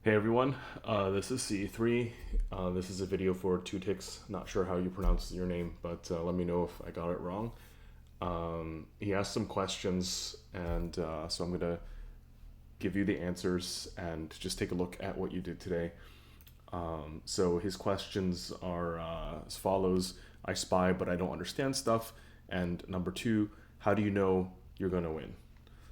Hey everyone, this is CE3. This is a video for Tutix. Not sure how you pronounce your name, but let me know if I got it wrong. He asked some questions, and so I'm going to give you the answers and just take a look at what you did today. So his questions are as follows. I spy, but I don't understand stuff. And number two, how do you know you're going to win?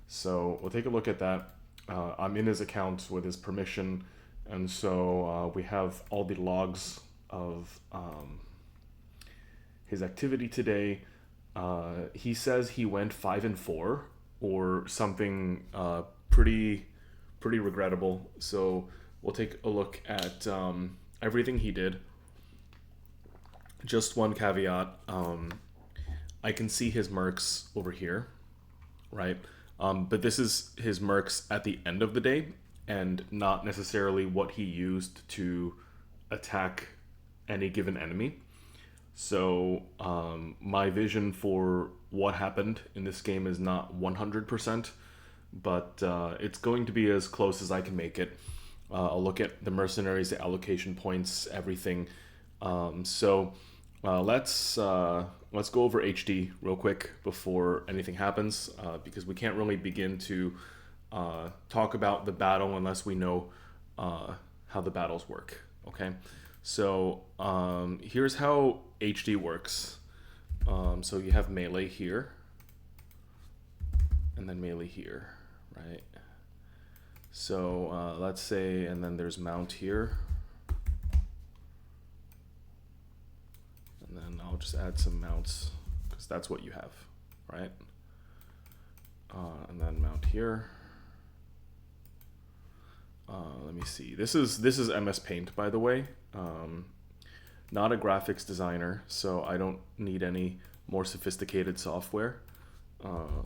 So we'll take a look at that. I'm in his account with his permission, and so we have all the logs of his activity today. He says he went 5-4 or something pretty regrettable. So we'll take a look at everything he did. Just one caveat: I can see his mercs over here, right? But this is his mercs at the end of the day and not necessarily what he used to attack any given enemy. So my vision for what happened in this game is not 100%, but it's going to be as close as I can make it. I'll look at the mercenaries, the allocation points, everything. Let's go over HD real quick before anything happens, because we can't really begin to talk about the battle unless we know how the battles work. Okay, so here's how HD works. So you have melee here, and then melee here, right? So let's say, and then there's mount here. And then I'll just add some mounts because that's what you have, right? And then mount here. Let me see. This is MS Paint, by the way. Not a graphics designer, so I don't need any more sophisticated software.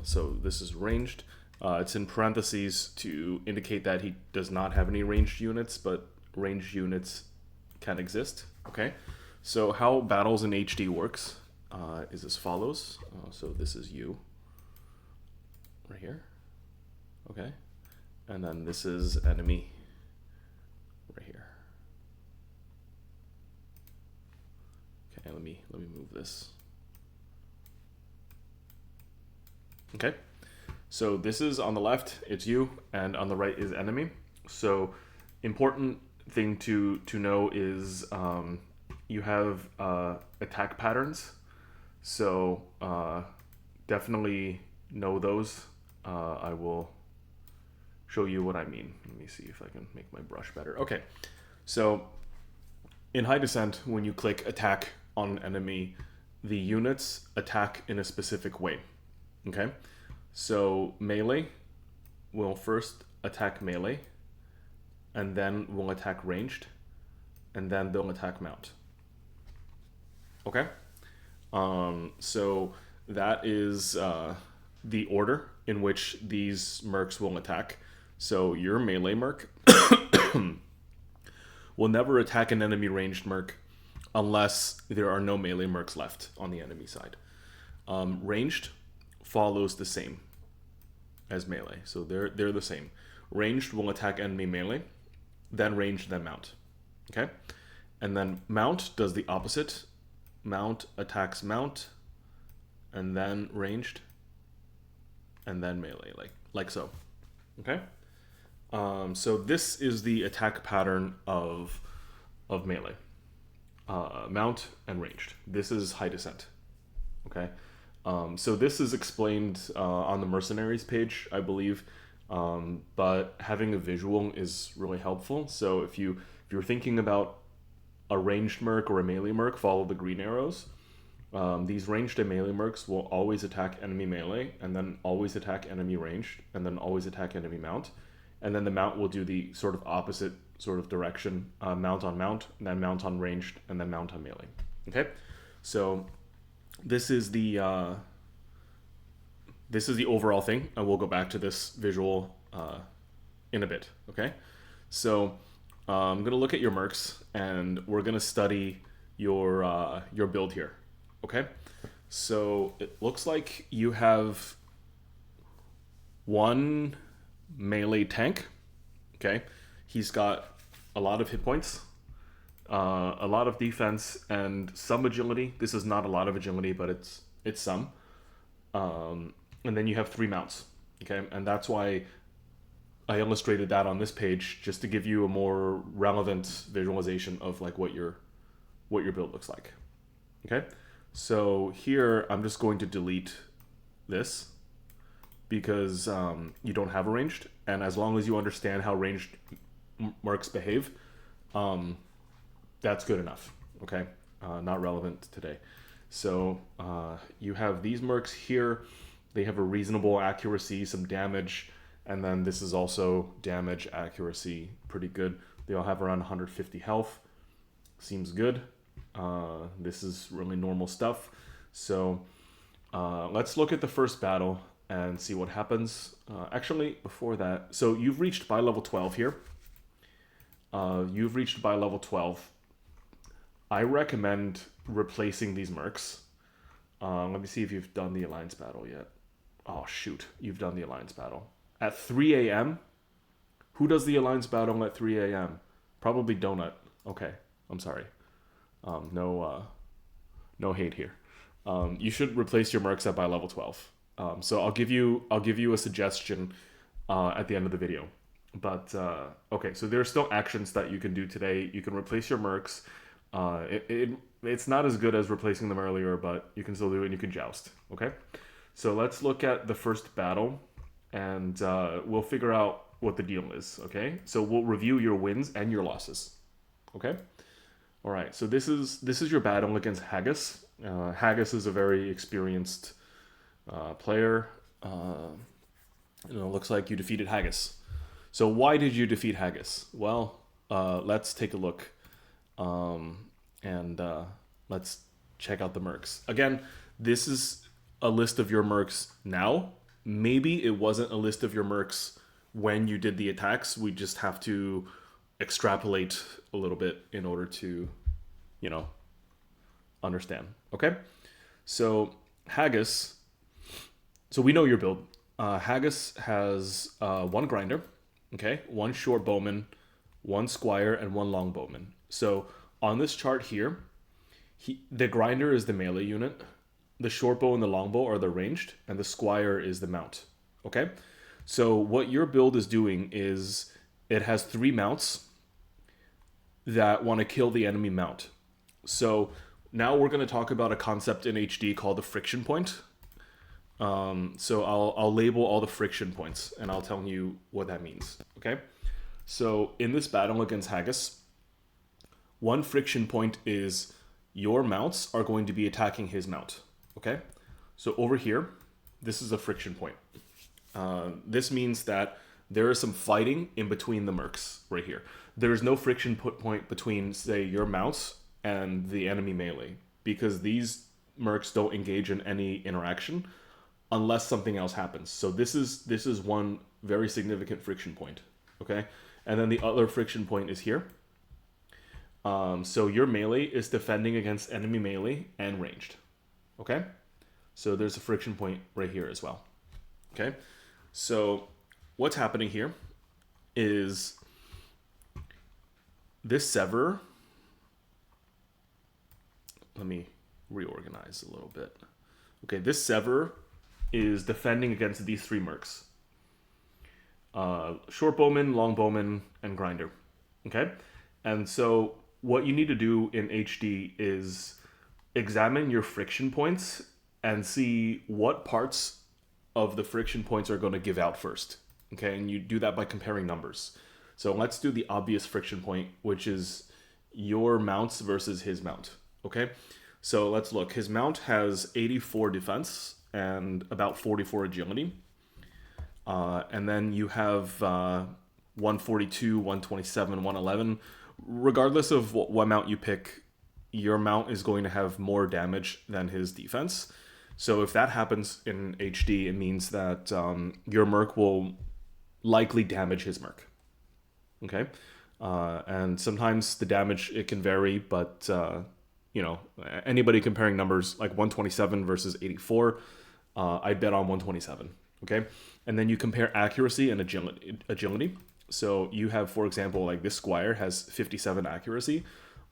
So this is ranged. It's in parentheses to indicate that he does not have any ranged units, but ranged units can exist. Okay. So how battles in HD works is as follows. So this is you right here, okay, and then this is enemy right here. Okay, let me move this. Okay, so this is on the left, it's you, and on the right is enemy. So important thing to know is you have attack patterns, so definitely know those. I will show you what I mean. Let me see if I can make my brush better. Okay, so in high descent, when you click attack on an enemy, the units attack in a specific way. Okay, so melee will first attack melee, and then will attack ranged, and then they'll attack mount. Okay, so that is the order in which these mercs will attack. So your melee merc will never attack an enemy ranged merc unless there are no melee mercs left on the enemy side. Ranged follows the same as melee, so they're the same. Ranged will attack enemy melee, then ranged, then mount. Okay, and then mount does the opposite. Mount attacks mount, and then ranged, and then melee, like so. Okay, so this is the attack pattern of melee, mount and ranged. This is high descent. Okay, so this is explained on the mercenaries page, I believe, but having a visual is really helpful. So if you're thinking about a ranged merc or a melee merc, follow the green arrows. These ranged and melee mercs will always attack enemy melee, and then always attack enemy ranged, and then always attack enemy mount. And then the mount will do the sort of opposite sort of direction, mount on mount, and then mount on ranged, and then mount on melee. Okay, so this is the overall thing, and we'll go back to this visual in a bit. Okay, so I'm gonna look at your mercs, and we're gonna study your build here. Okay, so it looks like you have one melee tank. Okay, he's got a lot of hit points, a lot of defense, and some agility. This is not a lot of agility, but it's some. And then you have 3 mounts, okay? And that's why I illustrated that on this page, just to give you a more relevant visualization of like what your build looks like, okay? So here I'm just going to delete this because you don't have a ranged, and as long as you understand how ranged mercs behave, that's good enough, okay? Not relevant today. So you have these mercs here. They have a reasonable accuracy, some damage, and then this is also damage, accuracy, pretty good. They all have around 150 health. Seems good. This is really normal stuff. So let's look at the first battle and see what happens. Actually, before that, so you've reached by level 12 here. You've reached by level 12. I recommend replacing these mercs. Let me see if you've done the alliance battle yet. Oh shoot, you've done the alliance battle. At 3 a.m.? Who does the alliance battle at 3 a.m.? Probably Donut. Okay, I'm sorry. No hate here. You should replace your mercs at by level 12. So I'll give you a suggestion at the end of the video. But okay, so there are still actions that you can do today. You can replace your mercs. It's not as good as replacing them earlier, but you can still do it and you can joust. Okay, so let's look at the first battle, and we'll figure out what the deal is. Okay, so we'll review your wins and your losses. Okay. All right, so this is your battle against Haggis. Haggis is a very experienced player. Looks like you defeated Haggis. So why did you defeat Haggis? Well, let's take a look, and let's check out the mercs. Again, this is a list of your mercs now. Maybe it wasn't a list of your mercs when you did the attacks. We just have to extrapolate a little bit in order to, understand. Okay, so Haggis. So we know your build. Haggis has 1 grinder, okay, 1 short bowman, 1 squire, and 1 long bowman. So on this chart here, the grinder is the melee unit, the short bow and the long bow are the ranged, and the squire is the mount. Okay, so what your build is doing is it has 3 mounts that want to kill the enemy mount. So now we're going to talk about a concept in HD called the friction point. So I'll label all the friction points and I'll tell you what that means. Okay, so in this battle against Haggis, 1 friction point is your mounts are going to be attacking his mount. Okay, so over here, this is a friction point. This means that there is some fighting in between the mercs right here. There is no friction point between, say, your mounts and the enemy melee, because these mercs don't engage in any interaction unless something else happens. So this is one very significant friction point. Okay, and then the other friction point is here. So your melee is defending against enemy melee and ranged. Okay, so there's a friction point right here as well. Okay, so what's happening here is this sever. Let me reorganize a little bit. Okay, this sever is defending against these 3 mercs. Short bowman, long bowman, and grinder. Okay, and so what you need to do in HD is examine your friction points and see what parts of the friction points are going to give out first. Okay, and you do that by comparing numbers. So let's do the obvious friction point, which is your mounts versus his mount. Okay, so let's look. His mount has 84 defense and about 44 agility. And then you have 142, 127, 111. Regardless of what mount you pick, your mount is going to have more damage than his defense. So if that happens in HD, it means that your merc will likely damage his merc. Okay, and sometimes the damage, it can vary, but anybody comparing numbers like 127 versus 84, I'd bet on 127. Okay, and then you compare accuracy and agility. So you have, for example, like this squire has 57 accuracy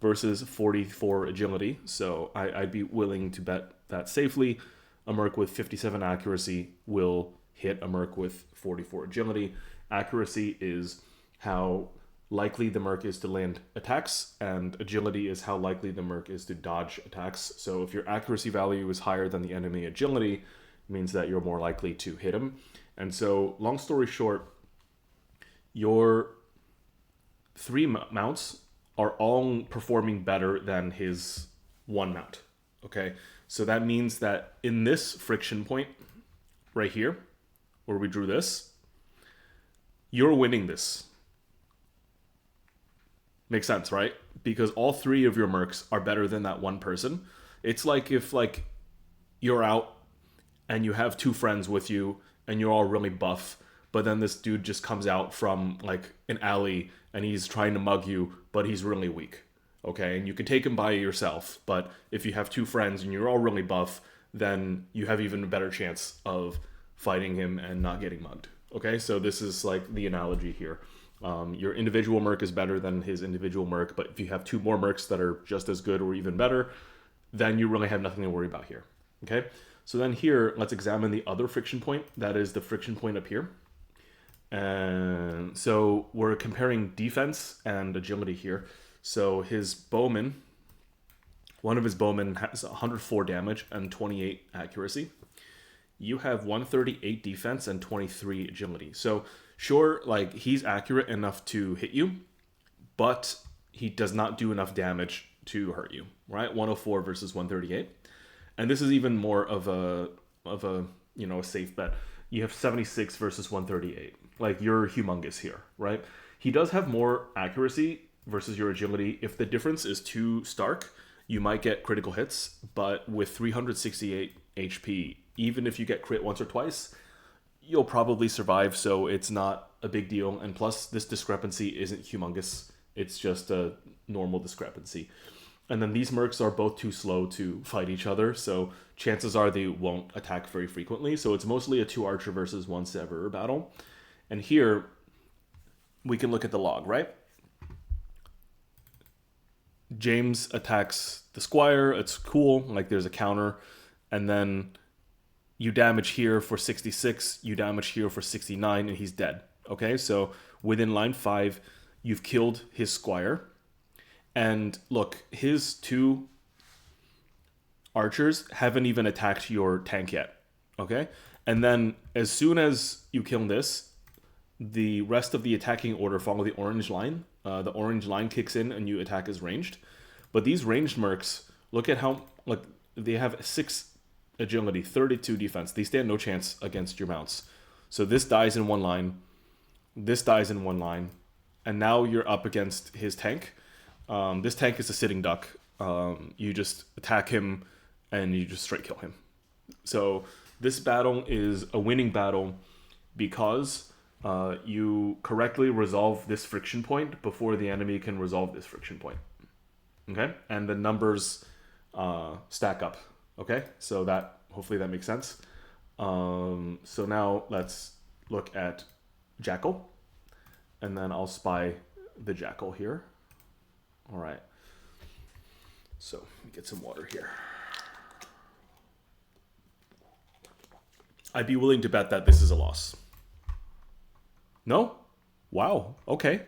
versus 44 agility. So I'd be willing to bet that safely a merc with 57 accuracy will hit a merc with 44 agility. Accuracy is how likely the merc is to land attacks, and agility is how likely the merc is to dodge attacks. So if your accuracy value is higher than the enemy agility, it means that you're more likely to hit him. And so, long story short, your 3 mounts are all performing better than his 1 mount. Okay, so that means that in this friction point right here, where we drew this, you're winning this. Makes sense, right? Because all 3 of your mercs are better than that one person. It's like if like you're out and you have 2 friends with you and you're all really buff, but then this dude just comes out from like an alley and he's trying to mug you, but he's really weak. Okay, and you can take him by yourself, but if you have 2 friends and you're all really buff, then you have even a better chance of fighting him and not getting mugged. Okay, so this is like the analogy here. Your individual merc is better than his individual merc, but if you have 2 more mercs that are just as good or even better, then you really have nothing to worry about here. Okay, so then here, let's examine the other friction point. That is the friction point up here. And so we're comparing defense and agility here. So his bowman, one of his bowmen has 104 damage and 28 accuracy. You have 138 defense and 23 agility. So sure, like he's accurate enough to hit you, but he does not do enough damage to hurt you, right? 104 versus 138. And this is even more of a a safe bet. You have 76 versus 138. Like you're humongous here, right? He does have more accuracy versus your agility. If the difference is too stark, you might get critical hits, but with 368 HP, even if you get crit once or twice, you'll probably survive, so it's not a big deal. And plus, this discrepancy isn't humongous. It's just a normal discrepancy. And then these mercs are both too slow to fight each other, so chances are they won't attack very frequently. So it's mostly a 2 archer versus 1 severer battle. And here, we can look at the log, right? James attacks the squire. It's cool, like there's a counter. And then you damage here for 66, you damage here for 69, and he's dead. Okay, so within line 5, you've killed his squire. And look, his 2 archers haven't even attacked your tank yet. Okay, and then as soon as you kill this, the rest of the attacking order follow the orange line. The orange line kicks in and you attack as ranged. But these ranged mercs, look at how, like, they have 6 agility, 32 defense. They stand no chance against your mounts. So this dies in 1 line, this dies in 1 line, and now you're up against his tank. This tank is a sitting duck. You just attack him and you just straight kill him. So this battle is a winning battle because you correctly resolve this friction point before the enemy can resolve this friction point. Okay, and the numbers stack up. Okay, so that hopefully that makes sense. So now let's look at Jackal, and then I'll spy the Jackal here. All right. So let me get some water here. I'd be willing to bet that this is a loss. No? Wow. Okay.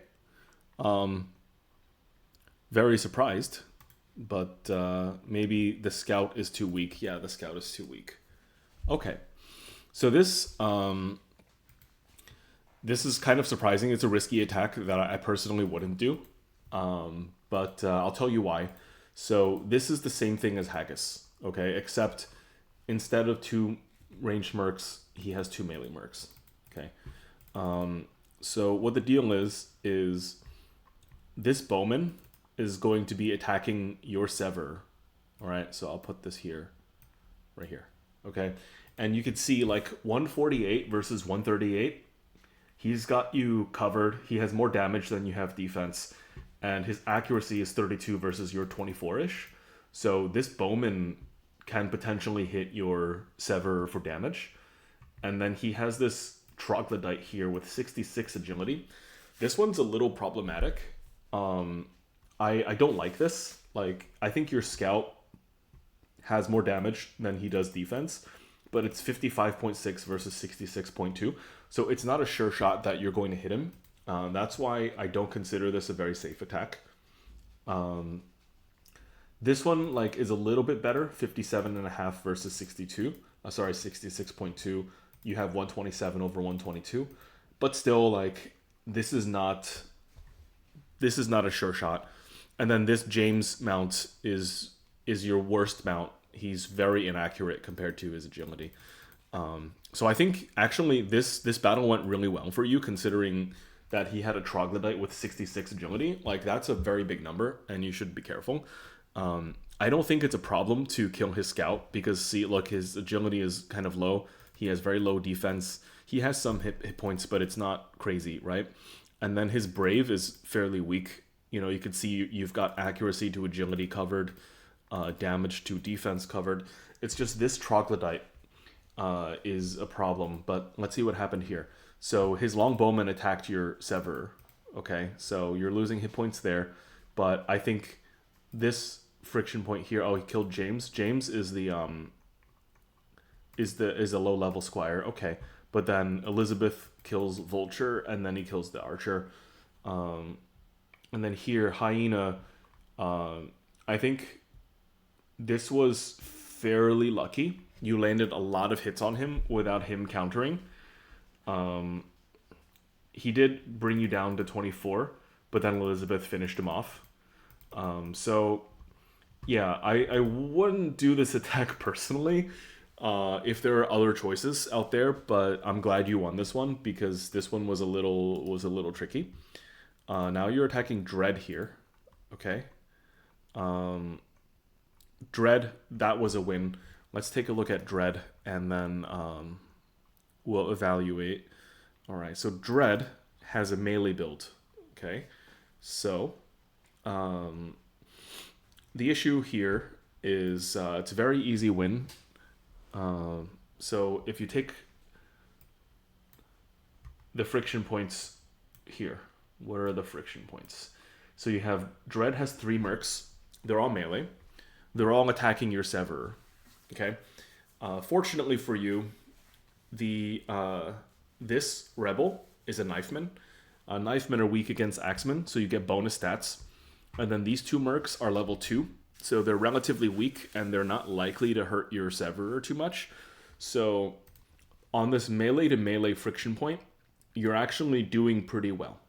Very surprised, but maybe the scout is too weak. Yeah, the scout is too weak. Okay. So this is kind of surprising. It's a risky attack that I personally wouldn't do. But I'll tell you why. So this is the same thing as Haggis, okay? Except instead of 2 ranged mercs, he has 2 melee mercs, okay? So what the deal is this bowman is going to be attacking your sever, all right? So I'll put this here, right here, okay? And you can see like 148 versus 138. He's got you covered. He has more damage than you have defense. And his accuracy is 32 versus your 24-ish. So this bowman can potentially hit your sever for damage. And then he has this troglodyte here with 66 agility. This one's a little problematic. I don't like this. Like, I think your scout has more damage than he does defense, but it's 55.6 versus 66.2. So it's not a sure shot that you're going to hit him. That's why I don't consider this a very safe attack. This one like is a little bit better, 57.5 versus 62. Sorry, 66.2. You have 127 over 122, but still like this is not a sure shot. And then this James mount is your worst mount. He's very inaccurate compared to his agility. So I think actually this battle went really well for you, considering that he had a troglodyte with 66 agility. Like, that's a very big number, and you should be careful. I don't think it's a problem to kill his scout because, see, look, his agility is kind of low. He has very low defense. He has some hit points, but it's not crazy, right? And then his brave is fairly weak. You know, you can see you've got accuracy to agility covered, damage to defense covered. It's just this troglodyte is a problem. But let's see what happened here. So his longbowman attacked your severer. Okay, so you're losing hit points there. But I think this friction point here. Oh, he killed James. James is the is a low level squire. Okay, but then Elizabeth kills Vulture, and then he kills the archer. And then here Hyena. I think this was fairly lucky. You landed a lot of hits on him without him countering. He did bring you down to 24, but then Elizabeth finished him off. So yeah, I wouldn't do this attack personally if there are other choices out there, but I'm glad you won this one because this one was a little tricky. Now you're attacking Dread here. Okay. Dread, that was a win. Let's take a look at Dread and then we'll evaluate. All right, so Dread has a melee build. Okay, so the issue here is it's a very easy win. So if you take the friction points here, what are the friction points? So you have Dread has 3 mercs. They're all melee. They're all attacking your severer. Okay. Fortunately for you, this rebel is a knifeman. Knifemen are weak against axemen, so you get bonus stats. And then these 2 mercs are level 2, so they're relatively weak and they're not likely to hurt your severer too much. So on this melee to melee friction point, you're actually doing pretty well.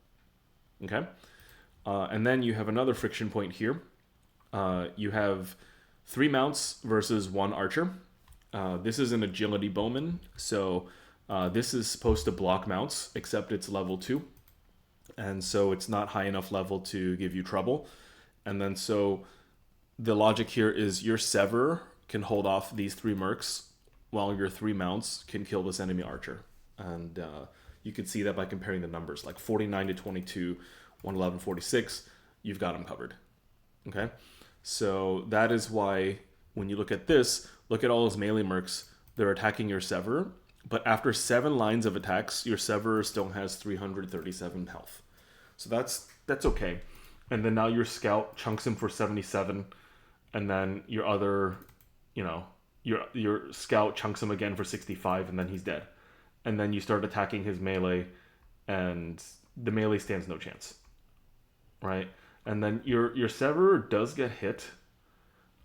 Okay. And then you have another friction point here. You have 3 mounts versus 1 archer. This is an agility bowman, so this is supposed to block mounts, except it's level 2. And so it's not high enough level to give you trouble. And then so the logic here is your severer can hold off these 3 mercs, while your 3 mounts can kill this enemy archer. And you can see that by comparing the numbers, like 49 to 22, 111, 46, you've got them covered. Okay? So that is why when you look at this, look at all those melee mercs, they're attacking your severer, but after 7 lines of attacks, your severer still has 337 health. So that's okay. And then now your scout chunks him for 77, and then your other, your scout chunks him again for 65, and then he's dead. And then you start attacking his melee, and the melee stands no chance. Right? And then your severer does get hit,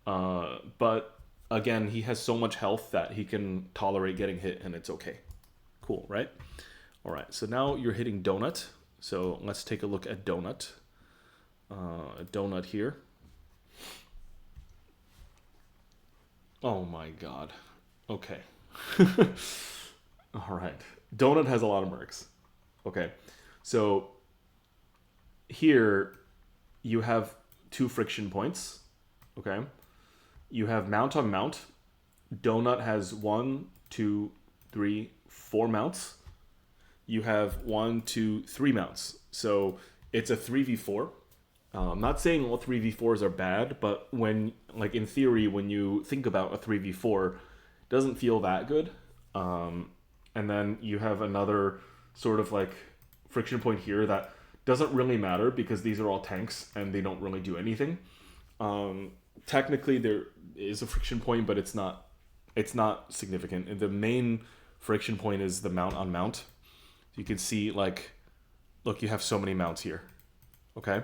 but again, he has so much health that he can tolerate getting hit, and it's okay. Cool, right? All right, so now you're hitting Donut. So let's take a look at Donut. Donut here. Oh my god. Okay. All right. Donut has a lot of mercs. Okay. So here you have 2 friction points. Okay. You have mount on mount. Donut has 1, 2, 3, 4 mounts. You have 1, 2, 3 mounts. So it's a 3v4. I'm not saying all 3v4s are bad, but when, like in theory, when you think about a 3v4, it doesn't feel that good. And then you have another sort of like friction point here that Doesn't really matter because these are all tanks and they don't really do anything. Technically, there is a friction point, but it's not significant. And the main friction point is the mount on mount. You can see, like, look, you have so many mounts here. Okay.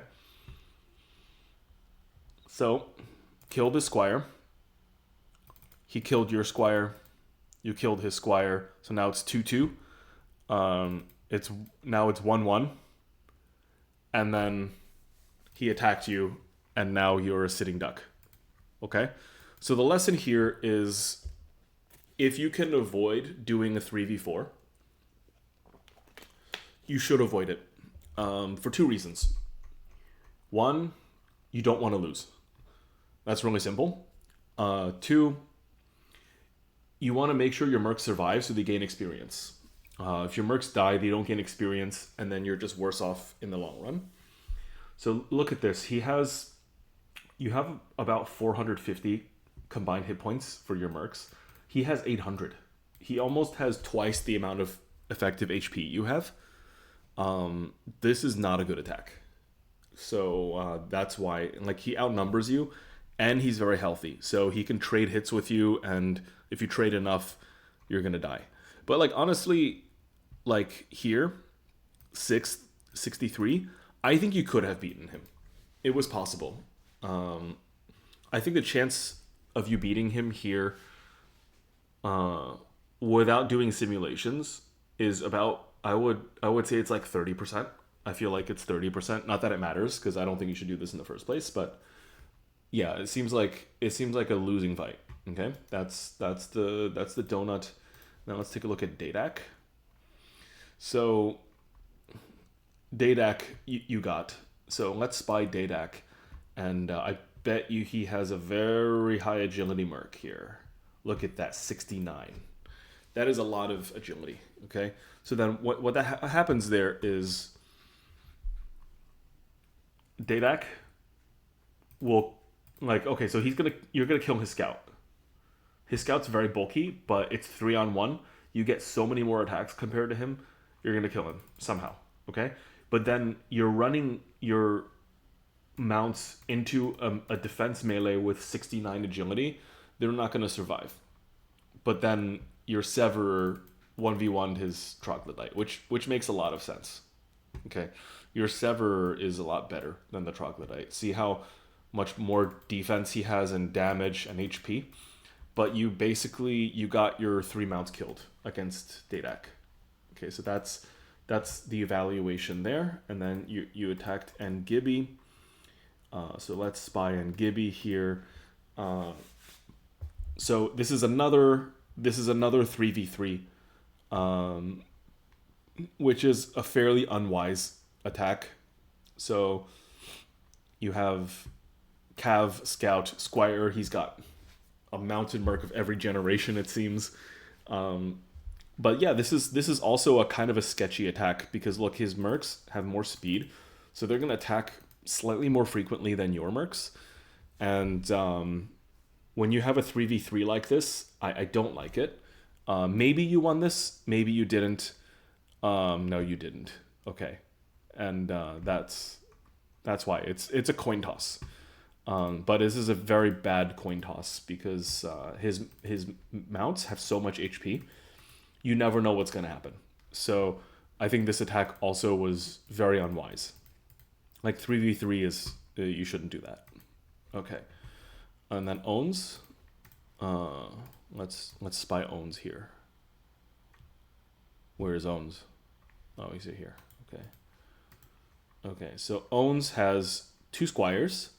So, killed his squire. He killed your squire. You killed his squire. So now it's 2-2. It's 1-1. And then he attacked you, and now you're a sitting duck. Okay? So the lesson here is, if you can avoid doing a 3v4, you should avoid it for two reasons. One, you don't want to lose. That's really simple. Two, you want to make sure your mercs survive so they gain experience. If your mercs die, they don't gain experience, and then you're just worse off in the long run. So look at this. You have about 450 combined hit points for your mercs. He has 800. He almost has twice the amount of effective HP you have. This is not a good attack. So that's why, like, he outnumbers you, and he's very healthy. So he can trade hits with you, and if you trade enough, you're gonna die. But, like, honestly, like, here, 63, I think you could have beaten him. It was possible. I think the chance of you beating him here without doing simulations is about, I would say it's like 30%. I feel like it's 30%. Not that it matters, because I don't think you should do this in the first place, but yeah, it seems like a losing fight. Okay, that's the donut. Now let's take a look at Dadak. So Dadak, you got. So let's spy Dadak, and I bet you he has a very high agility merc here. Look at that, 69. That is a lot of agility. Okay, so then what happens there is Dadak will, like, okay, so you're gonna kill his scout. His scout's very bulky, but it's 3-on-1. You get so many more attacks compared to him. You're gonna kill him somehow. Okay, but then you're running your mounts into a defense melee with 69 agility. They're not gonna survive. But then your Severer 1v1'd his Troglodyte, which makes a lot of sense. Okay, your Severer is a lot better than the Troglodyte. See how much more defense he has and damage and HP, but you got your 3 mounts killed against Dadak. Okay, so that's the evaluation there, and then you attacked Ngibby. So let's spy Ngibby here. So this is another 3v3, which is a fairly unwise attack. So you have Cav, Scout, Squire. He's got a mounted merc of every generation, it seems. But yeah, this is also a kind of a sketchy attack, because look, his mercs have more speed, so they're gonna attack slightly more frequently than your mercs. And when you have a 3v3 like this, I don't like it. Maybe you won this, maybe you didn't. No, you didn't. Okay, and that's why it's a coin toss. But this is a very bad coin toss, because his mounts have so much HP. You never know what's going to happen. So I think this attack also was very unwise. Like 3v3 is, you shouldn't do that. Okay, and then Owns. Let's spy Owns here. Where is Owns? Oh, he's here. Okay. Okay, so Owns has 2 squires.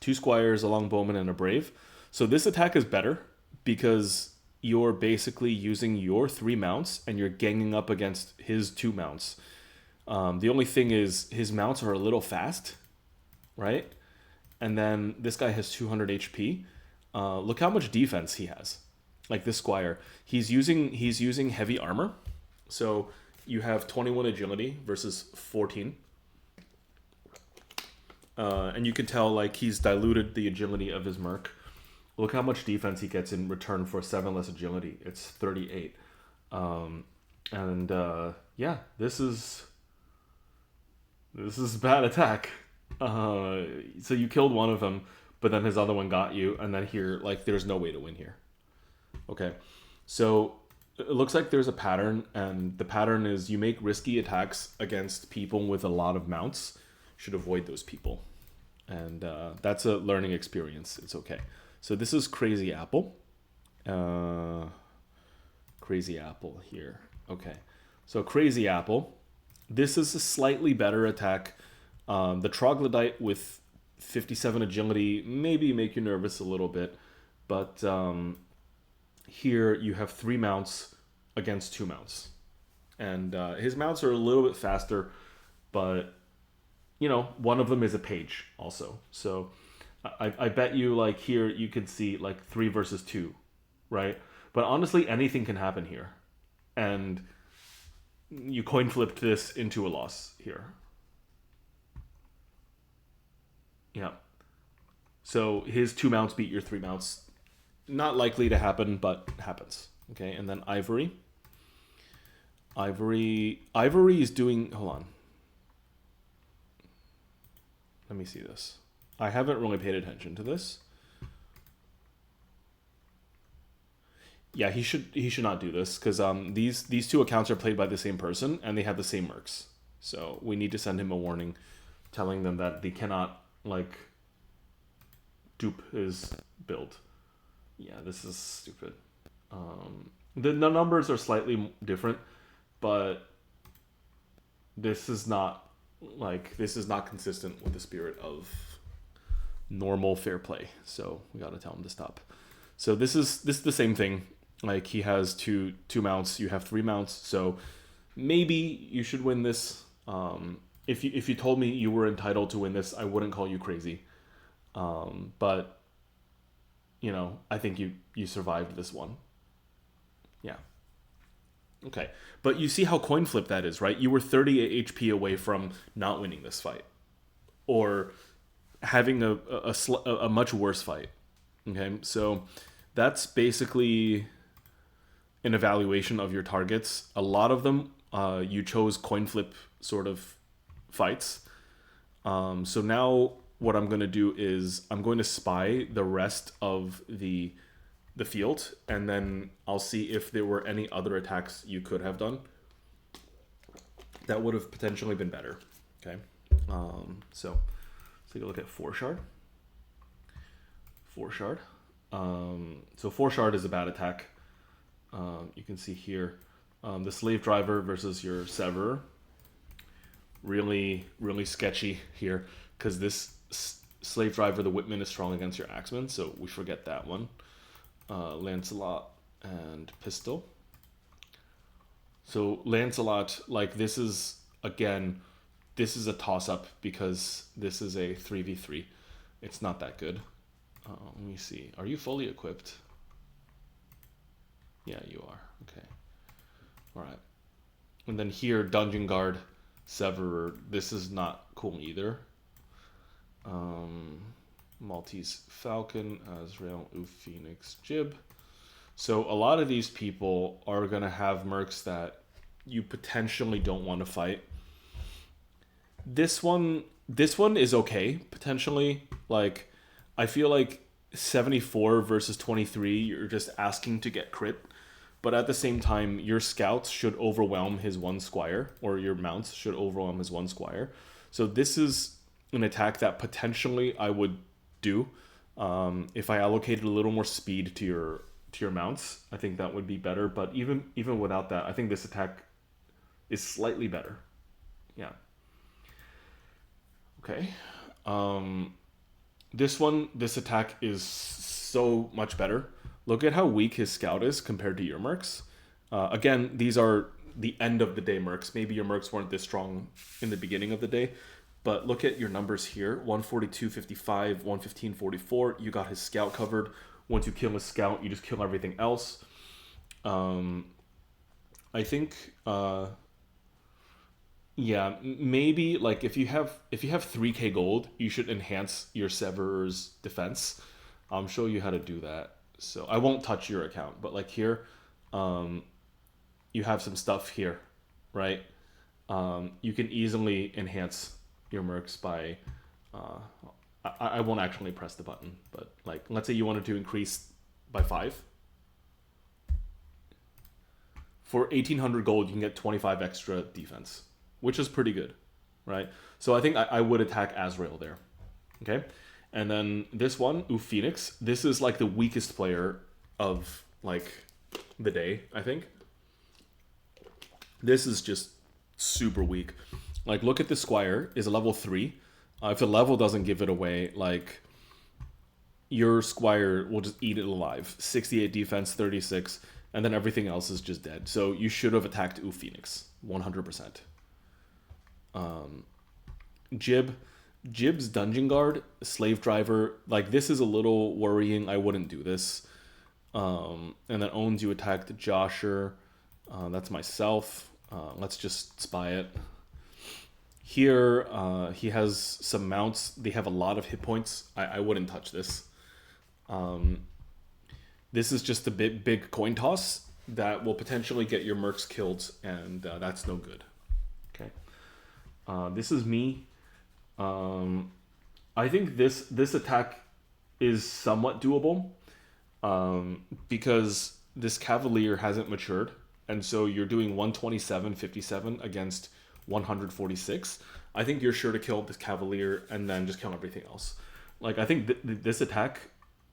2 squires, a longbowman, and a brave. So this attack is better because you're basically using your 3 mounts and you're ganging up against his 2 mounts. The only thing is his mounts are a little fast, right? And then this guy has 200 HP. Look how much defense he has. Like this squire, he's using heavy armor. So you have 21 agility versus 14. And you can tell, like, he's diluted the agility of his merc. Look how much defense he gets in return for 7 less agility. It's 38. Yeah, this is This is a bad attack. So you killed one of them, but then his other one got you, and then here, like, there's no way to win here. Okay, so it looks like there's a pattern, and the pattern is you make risky attacks against people with a lot of mounts. Should avoid those people, and that's a learning experience. It's okay. So this is Crazy Apple. Crazy Apple here. Okay, so Crazy Apple. This is a slightly better attack. The Troglodyte with 57 agility maybe make you nervous a little bit, but here you have 3 mounts against 2 mounts. And his mounts are a little bit faster, but, you know, one of them is a page also. So I bet you, like, here you could see, like, 3 versus 2, right? But honestly, anything can happen here. And you coin flipped this into a loss here. Yeah. So his 2 mounts beat your 3 mounts. Not likely to happen, but happens. Okay, and then Ivory. Ivory is doing... Hold on. Let me see this. I haven't really paid attention to this. Yeah, he should not do this, because these 2 accounts are played by the same person, and they have the same mercs. So we need to send him a warning telling them that they cannot, like, dupe his build. Yeah, this is stupid. The numbers are slightly different, but this is not consistent with the spirit of normal fair play. So we gotta tell him to stop. So this is the same thing. Like, he has two mounts, you have 3 mounts. So maybe you should win this. If you told me you were entitled to win this, I wouldn't call you crazy. But you know, I think you survived this one. Yeah. Okay. But you see how coin flip that is, right? You were 30 HP away from not winning this fight, or having a much worse fight. Okay. So that's basically an evaluation of your targets. A lot of them, you chose coin flip sort of fights. So now what I'm going to do is I'm going to spy the rest of the field, and then I'll see if there were any other attacks you could have done that would have potentially been better. Okay. So let's take a look at 4-shard. 4-shard. So 4-shard is a bad attack. You can see here, the slave driver versus your severer. Really, really sketchy here, because this slave driver, the Whitman, is strong against your axeman, so we forget that one. Lancelot and pistol. So Lancelot, like, this is a toss-up, because this is a 3v3. It's not that good. Let me see. Are you fully equipped? Yeah, you are. Okay. All right. And then here, Dungeon Guard, Severer. This is not cool either. Maltese Falcon, Azrael, Phoenix, Jib. So a lot of these people are going to have mercs that you potentially don't want to fight. This one is okay, potentially. Like, I feel like 74 versus 23, you're just asking to get crit. But at the same time, your scouts should overwhelm his 1 squire, or your mounts should overwhelm his 1 squire. So this is an attack that potentially I would do. If I allocated a little more speed to your mounts, I think that would be better. But even without that, I think this attack is slightly better. Yeah. Okay. This attack is so much better. Look at how weak his scout is compared to your mercs. Again, these are the end of the day mercs. Maybe your mercs weren't this strong in the beginning of the day, but look at your numbers here. 142, 55, 115, 44. You got his scout covered. Once you kill his scout, you just kill everything else. I think, yeah, maybe, like, if you have 3k gold, you should enhance your Severer's defense. I'll show you how to do that. So I won't touch your account, but like here, you have some stuff here, right? You can easily enhance your mercs by, I won't actually press the button, but like, let's say you wanted to increase by 5. For 1800 gold, you can get 25 extra defense, which is pretty good, right? So I think I would attack Azrael there, okay? And then this one, Phoenix, this is like the weakest player of like the day, I think. This is just super weak. Like, look at the Squire, is a level 3. If the level doesn't give it away, like, your Squire will just eat it alive. 68 defense, 36, and then everything else is just dead. So you should have attacked Phoenix, 100%. Jib's Dungeon Guard, Slave Driver, like, this is a little worrying. I wouldn't do this. And then Owns, you attacked Josher. That's myself. Let's just spy it. Here, he has some mounts. They have a lot of hit points. I wouldn't touch this. This is just a big coin toss that will potentially get your mercs killed, and that's no good. Okay. This is me. I think this attack is somewhat doable, because this Cavalier hasn't matured, and so you're doing 127.57 against 146. I think you're sure to kill this Cavalier and then just kill everything else. Like, I think this attack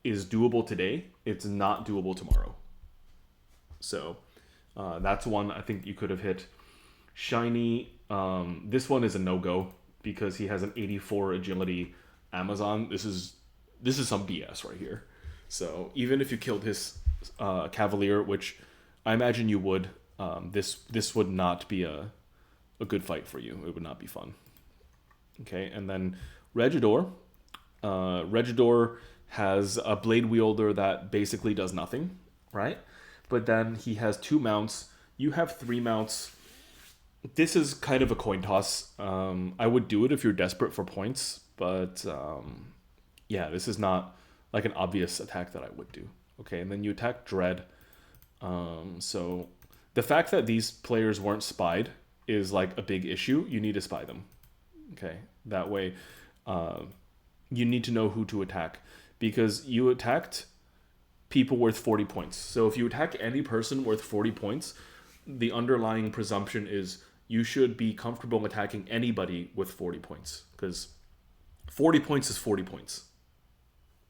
is doable today. It's not doable tomorrow. So that's one I think you could have hit. Shiny, this one is a no-go because he has an 84 agility Amazon. This is some BS right here. So even if you killed his Cavalier, which I imagine you would, this would not be a good fight for you. It would not be fun. Okay, and then Regidor. Regidor has a blade wielder that basically does nothing, right? But then he has 2 mounts. You have 3 mounts. This is kind of a coin toss. I would do it if you're desperate for points, but yeah, this is not like an obvious attack that I would do. Okay, and then you attack Dread. So the fact that these players weren't spied is like a big issue. You need to spy them. Okay, that way you need to know who to attack, because you attacked people worth 40 points. So if you attack any person worth 40 points, the underlying presumption is you should be comfortable attacking anybody with 40 points, because 40 points is 40 points.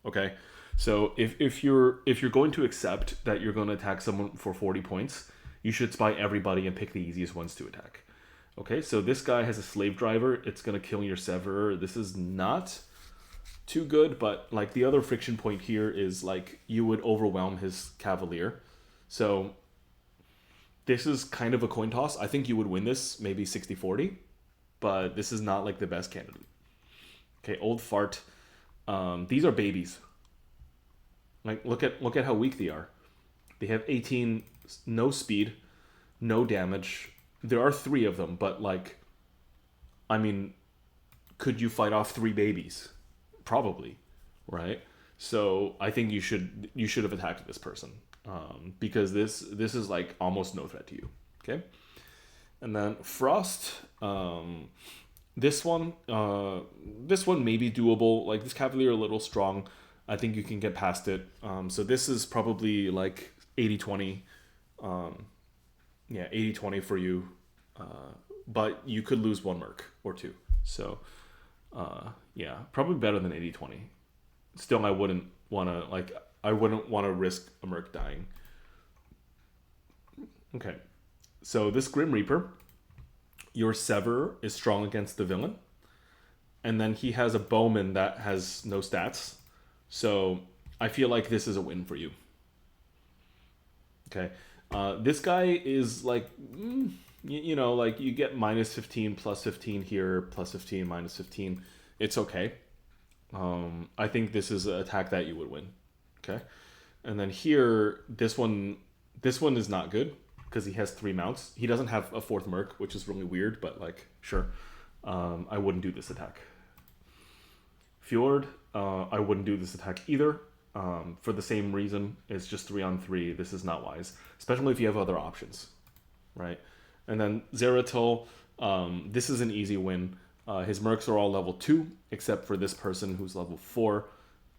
Okay, so if you're going to accept that you're going to attack someone for 40 points, you should spy everybody and pick the easiest ones to attack. Okay, so this guy has a Slave Driver. It's going to kill your Severer. This is not too good, but like the other friction point here is like you would overwhelm his Cavalier. So this is kind of a coin toss. I think you would win this maybe 60-40, but this is not like the best candidate. Okay, Old Fart. These are babies. Like, look at how weak they are. They have 18, no speed, no damage. There are 3 of them, but like, I mean, could you fight off 3 babies? Probably, right? So I think you should have attacked this person, because this is like almost no threat to you. Okay, and then Frost. This one may be doable. Like, this Cavalier a little strong. I think you can get past it. So this is probably like 80-20. Yeah, 80-20 for you. But you could lose 1 merc or 2. So yeah, probably better than 80-20. Still, I wouldn't want to risk a merc dying. Okay, so this Grim Reaper, your Severer is strong against the villain, and then he has a Bowman that has no stats. So I feel like this is a win for you. Okay, this guy is like, you know, like you get -15, +15 here, +15, -15. It's okay. I think this is an attack that you would win. Okay, and then here, this one is not good because he has 3 mounts. He doesn't have a 4th merc, which is really weird, but like, sure. I wouldn't do this attack. Fjord, I wouldn't do this attack either. For the same reason. It's just 3-on-3. This is not wise, especially if you have other options, right? And then Zeratul, this is an easy win. His mercs are all level 2, except for this person who's level 4.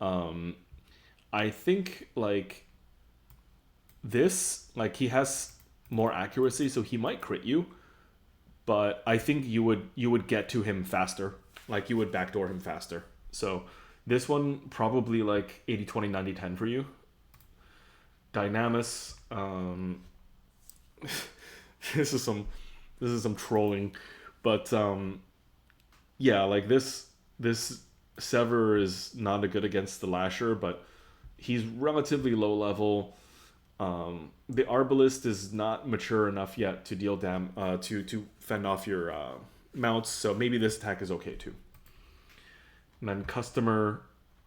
I think, like, this, like, he has more accuracy, so he might crit you, but I think you would get to him faster. Like, you would backdoor him faster. So this one, probably, like, 80, 20, 90, 10 for you. Dynamis, this is some trolling, but yeah, like this Sever is not a good against the Lasher, but he's relatively low level. The Arbalist is not mature enough yet to deal to fend off your mounts, so maybe this attack is okay too. And then Customer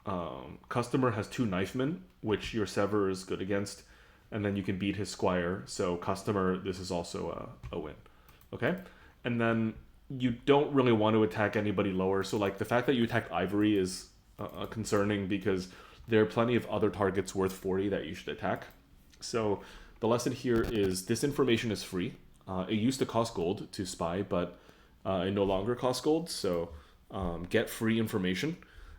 has 2 Knifemen, which your Sever is good against, and then you can beat his Squire. So Customer, this is also a win. Okay, and then you don't really want to attack anybody lower. So like the fact that you attacked Ivory is concerning because there are plenty of other targets worth 40 that you should attack. So the lesson here is this information is free. It used to cost gold to spy, but it no longer costs gold. So get free information.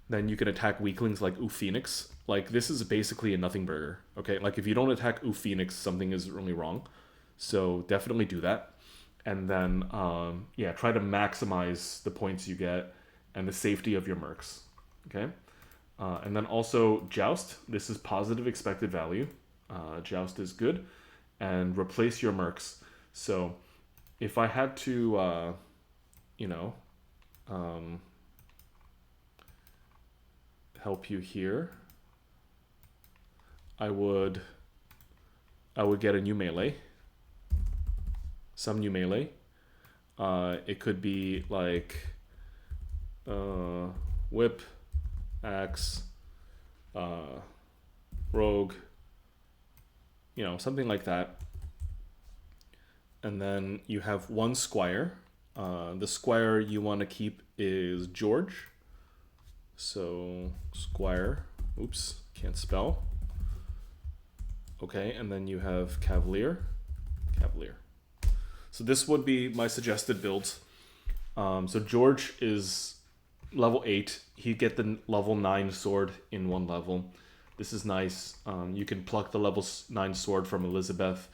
Then you can attack weaklings like Phoenix. Like this is basically a nothing burger. Okay, like if you don't attack Phoenix, something is really wrong. So definitely do that. And then yeah, try to maximize the points you get and the safety of your mercs. Okay, and then also Joust. This is positive expected value. Joust is good, and replace your mercs. So if I had to, you know, help you here, I would get a new melee. Some new melee. It could be like whip, axe, rogue, you know, something like that. And then you have 1 Squire. The Squire you want to keep is George. So Squire, oops, can't spell. Okay, and then you have Cavalier. So this would be my suggested build. So George is level 8. He'd get the level 9 sword in 1 level. This is nice. You can pluck the level 9 sword from Elizabeth,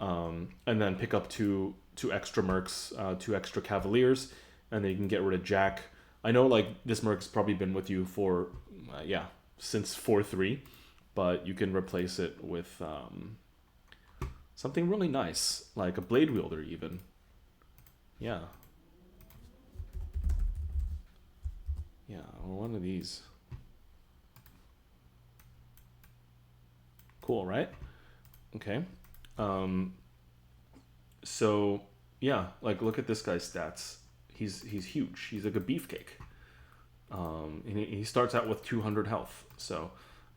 and then pick up two extra mercs, 2 extra cavaliers, and then you can get rid of Jack. I know like this merc's probably been with you for yeah, since 4-3, but you can replace it with something really nice, like a blade wielder even. Yeah. Yeah, or one of these. Cool, right? Okay. So yeah, like look at this guy's stats. He's huge. He's like a beefcake. And he starts out with 200 health. So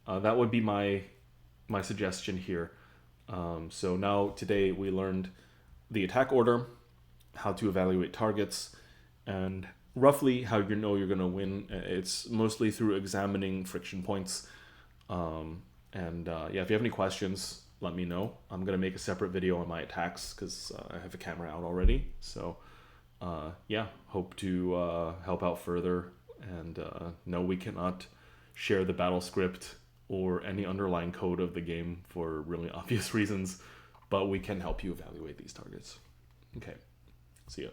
that would be my suggestion here. So now today we learned the attack order, how to evaluate targets, and roughly how you know you're going to win. It's mostly through examining friction points. Yeah, if you have any questions, let me know. I'm going to make a separate video on my attacks because I have a camera out already. So yeah, hope to help out further. And no, we cannot share the battle script or any underlying code of the game for really obvious reasons, but we can help you evaluate these targets. Okay, see ya.